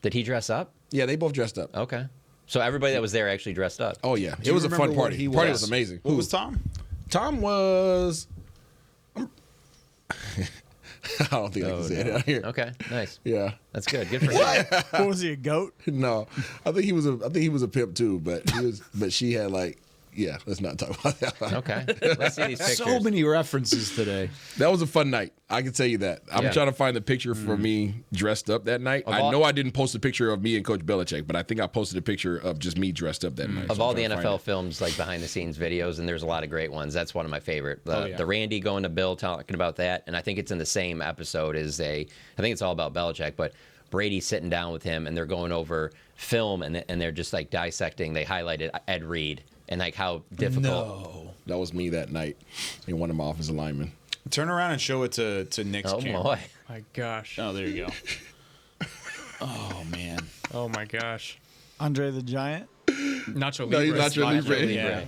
Did he dress up? Yeah, they both dressed up. Okay. So everybody that was there actually dressed up. Oh yeah, it was a fun party. The party was amazing. What was Tom? Tom was. I don't think I can say it out here. Okay, nice. Yeah, that's good. Good for him. What was he, a goat? No, I think he was a pimp too. But she had like. Yeah, let's not talk about that. Okay. Let's see these pictures. So many references today. That was a fun night. I can tell you that. I'm trying to find the picture for me dressed up that night. I know I didn't post a picture of me and Coach Belichick, but I think I posted a picture of just me dressed up that night. Of all the NFL films, like behind the scenes videos, and there's a lot of great ones. That's one of my favorite. The Randy going to Bill talking about that, and I think it's in the same episode as I think it's all about Belichick, but Brady sitting down with him, and they're going over film, and they're just like dissecting. They highlighted Ed Reed. And like how difficult. No. That was me that night in one of my offensive linemen. Turn around and show it to Nick's camera. Oh, boy. My gosh. Oh, there you go. Oh, man. Oh, my gosh. Andre the Giant? Nacho Libre. No, Nacho Libre. Yeah.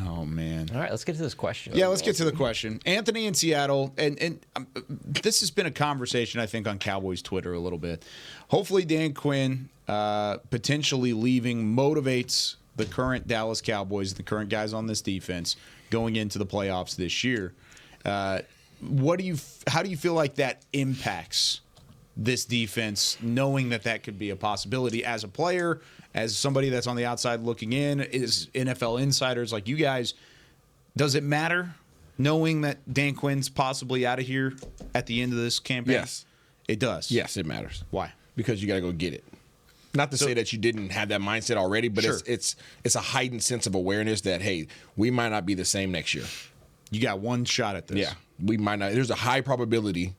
Oh, man. All right, let's get to this question. Yeah, let's get to the question. Anthony in Seattle, and this has been a conversation, I think, on Cowboys Twitter a little bit. Hopefully Dan Quinn potentially leaving motivates the current Dallas Cowboys, the current guys on this defense, going into the playoffs this year. How do you feel like that impacts this defense, knowing that could be a possibility as a player, as somebody that's on the outside looking in, is NFL insiders like you guys? Does it matter knowing that Dan Quinn's possibly out of here at the end of this campaign? Yes. It does? Yes, it matters. Why? Because you got to go get it. Not to say that you didn't have that mindset already, but Sure. it's a heightened sense of awareness that, hey, we might not be the same next year. You got one shot at this. Yeah, we might not. There's a high probability,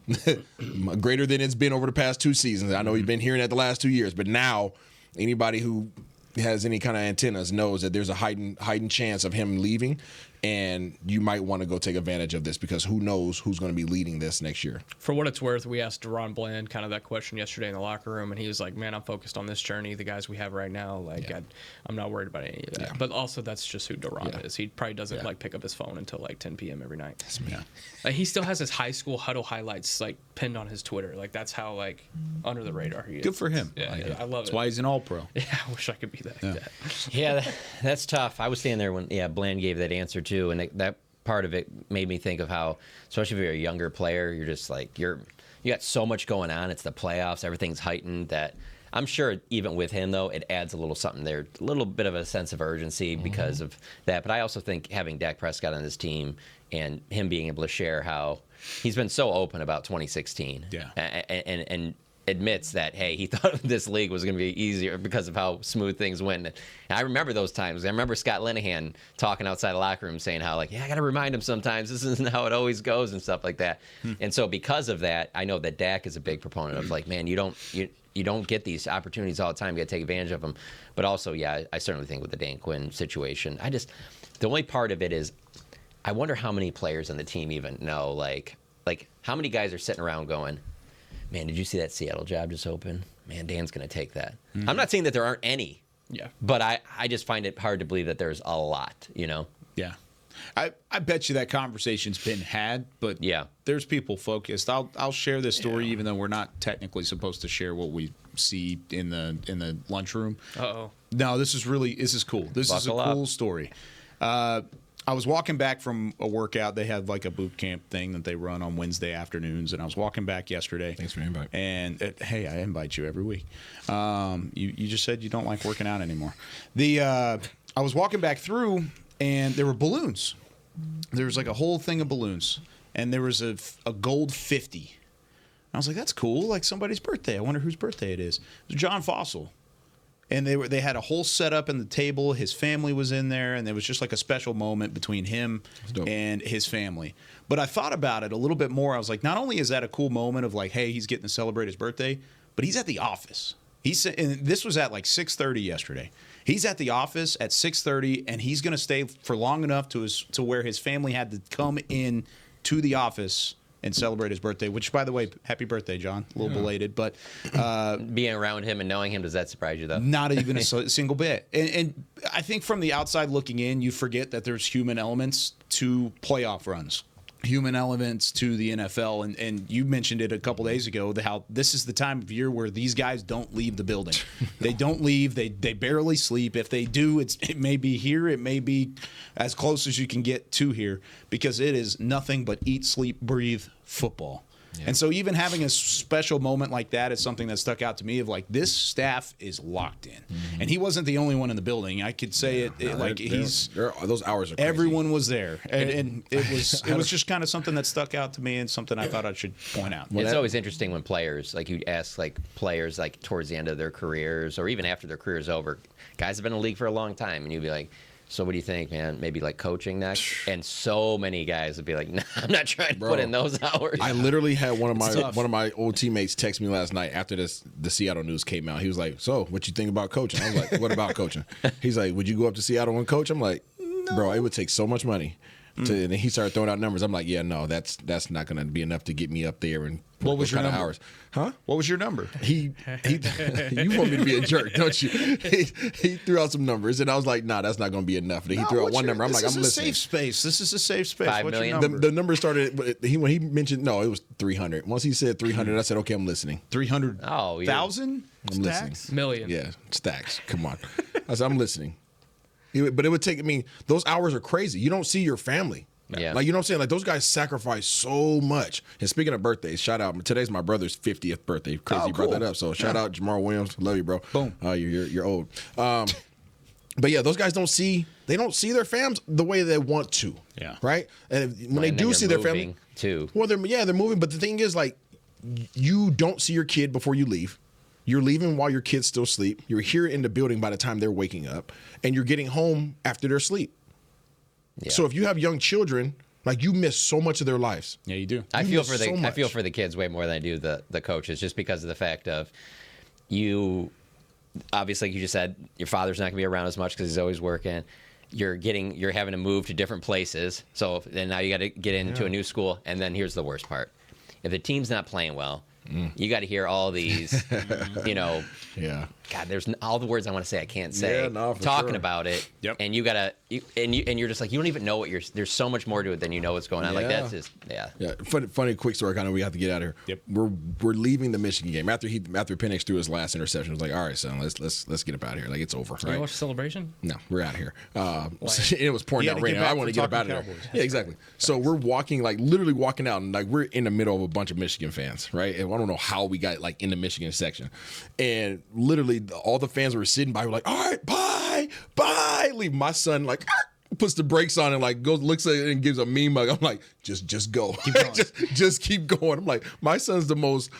greater than it's been over the past 2 seasons. I know we've been hearing that the last 2 years, but now anybody who has any kind of antennas knows that there's a heightened chance of him leaving, and you might want to go take advantage of this because who knows who's going to be leading this next year. For what it's worth, we asked Deron Bland kind of that question yesterday in the locker room, and he was like, man, I'm focused on this journey, the guys we have right now. Like, I'm not worried about any of that. Yeah. But also, that's just who Deron is. He probably doesn't like pick up his phone until like 10 p.m. every night. That's me. Like, he still has his high school huddle highlights like pinned on his Twitter. Like, that's how like under the radar he is. Good for him. Yeah, I love it. That's why he's an All-Pro. Yeah, I wish I could be that. Yeah, that's tough. I was standing there when Bland gave that answer too, and that part of it made me think of how, especially if you're a younger player, you're just like you got so much going on. It's the playoffs, everything's heightened. That I'm sure even with him though, it adds a little something there, a little bit of a sense of urgency because of that. But I also think having Dak Prescott on this team and him being able to share how he's been so open about 2016, and admits that, hey, he thought this league was going to be easier because of how smooth things went. And I remember those times. I remember Scott Linehan talking outside the locker room saying how, like, I got to remind him sometimes this isn't how it always goes and stuff like that. And so because of that, I know that Dak is a big proponent of, like, man, you don't get these opportunities all the time. You got to take advantage of them. But also, I certainly think with the Dan Quinn situation, the only part of it is I wonder how many players on the team even know, like how many guys are sitting around going, man, did you see that Seattle job just open? Man, Dan's going to take that. Mm-hmm. I'm not saying that there aren't any. Yeah. But I just find it hard to believe that there's a lot, Yeah. I bet you that conversation's been had, but there's people focused. I'll share this story even though we're not technically supposed to share what we see in the lunchroom. Uh-oh. No, this is cool. This is a cool story. I was walking back from a workout. They have like a boot camp thing that they run on Wednesday afternoons, and I was walking back yesterday. Thanks for the invite. And hey, I invite you every week. You just said you don't like working out anymore. I was walking back through, and there were balloons. There was like a whole thing of balloons and there was a gold 50. I was like, that's cool. Like somebody's birthday. I wonder whose birthday it is. It was John Fossil. And they had a whole setup in the table. His family was in there, and there was just like a special moment between him and his family. But I thought about it a little bit more. I was like, not only is that a cool moment of like, hey, he's getting to celebrate his birthday, but he's at the office. And this was at like 6:30 yesterday. He's at the office at 6:30, and he's going to stay for long enough to where his family had to come in to the office and celebrate his birthday, which, by the way, happy birthday, John. A little belated, but... being around him and knowing him, does that surprise you, though? Not even a single bit. And I think from the outside looking in, you forget that there's human elements to playoff runs, human elements to the NFL. And you mentioned it a couple days ago, how this is the time of year where these guys don't leave the building. They don't leave. They barely sleep. If they do, it may be here. It may be as close as you can get to here, because it is nothing but eat, sleep, breathe football. Yeah. And so even having a special moment like that is something that stuck out to me of like, this staff is locked in. Mm-hmm. And he wasn't the only one in the building. I could say those hours are crazy. Everyone was there. And it was just kind of something that stuck out to me and something I thought I should point out. It's always interesting when players, like you ask like players like towards the end of their careers or even after their career's over, guys have been in the league for a long time, and you'd be like, so what do you think, man? Maybe like coaching next? And so many guys would be like, nah, I'm not trying to put in those hours. I literally had one of my old teammates text me last night after the Seattle news came out. He was like, so what you think about coaching? I was like, what about coaching? He's like, would you go up to Seattle and coach? I'm like, no. Bro, it would take so much money. And then he started throwing out numbers. I'm like, yeah, no, that's not going to be enough to get me up there and what was your number? Hours. Huh? What was your number? You want me to be a jerk, don't you? He threw out some numbers, and I was like, nah, that's not going to be enough. And he threw out one number. I'm like, I'm listening. This is a safe space. This is a safe space. $5 What's million? your number? The number started when he mentioned, no, it was 300. Once he said 300, I said, okay, I'm listening. 300,000? I'm listening. Million. Yeah, stacks. Come on. I said, I'm listening. But it would take, those hours are crazy. You don't see your family. Yeah. Like, you know what I'm saying? Like, those guys sacrifice so much. And speaking of birthdays, shout out. Today's my brother's 50th birthday. Crazy you brought that up. So shout out Jamar Williams. Love you, bro. Boom. You're old. But yeah, those guys don't see their fams the way they want to. Yeah. Right? And when they do see their family too. Well, they're moving. But the thing is, like, you don't see your kid before you leave. You're leaving while your kids still sleep. You're here in the building by the time they're waking up, and you're getting home after their sleep. Yeah. So if you have young children, like, you miss so much of their lives. Yeah, you do. I feel for the kids way more than I do the coaches, just because of the fact of you. Obviously, like you just said, your father's not going to be around as much because he's always working. You're having to move to different places. So then now you got to get into a new school, and then here's the worst part: if the team's not playing well. You got to hear all these, Yeah. God, there's all the words I want to say I can't say. Yeah, no, talking about it. Yep. And you gotta, and you're just like, you don't even know there's so much more to it than you know what's going on. Yeah. Like that's just Yeah. Funny quick story. I know we have to get out of here. Yep. We're leaving the Michigan game after Penix threw his last interception. I was like, all right, son, let's get up out of here. Like, it's over. Right? You watch the celebration? No, we're out of here. It was pouring down rain. I want to get up out of there. Yeah, exactly. So we're literally walking out, and like we're in the middle of a bunch of Michigan fans, right? And I don't know how we got like in the Michigan section, and literally all the fans were sitting by. We're like, all right, bye. Leave my son like. Puts the brakes on and like goes looks at it and gives a mean mug. I'm like, just go, just keep going. I'm like, my son's the most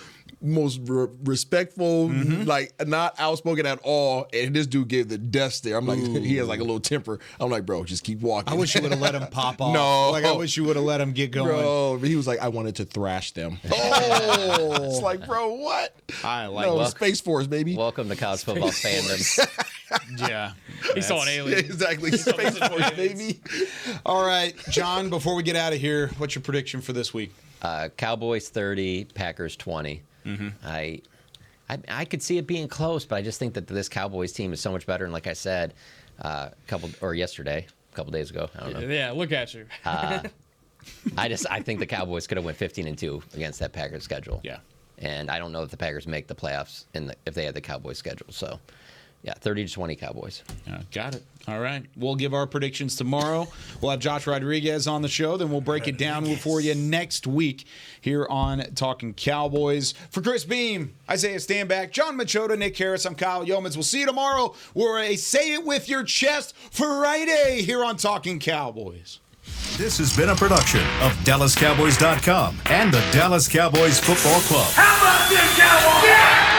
respectful, like not outspoken at all, and this dude gave the death stare. I'm like, he has like a little temper. I'm like, bro, just keep walking. I wish you would have let him pop off. No, like I wish you would have let him get going. Bro, he was like, I wanted to thrash them. Oh, it's like, bro, what? I like Space Force, baby. Welcome to college football fandom. Yeah, he saw an alien. Yeah, exactly, Space Force, baby. All right, John. Before we get out of here, what's your prediction for this week? Cowboys 30, Packers 20. I could see it being close, but I just think that this Cowboys team is so much better. And like I said, a couple days ago, I don't know. Yeah, look at you. I think the Cowboys could have went 15-2 against that Packers schedule. Yeah, and I don't know if the Packers make the playoffs if they had the Cowboys schedule. So, yeah, 30-20 Cowboys. Got it. All right. We'll give our predictions tomorrow. We'll have Josh Rodriguez on the show. Then we'll break it down for you next week here on Talkin Cowboys. For Chris Beam, Isaiah Stanback, John Machota, Nick Harris, I'm Kyle Yeomans. We'll see you tomorrow. We're a Say It With Your Chest Friday here on Talkin Cowboys. This has been a production of DallasCowboys.com and the Dallas Cowboys Football Club. How about this, Cowboys? Yeah!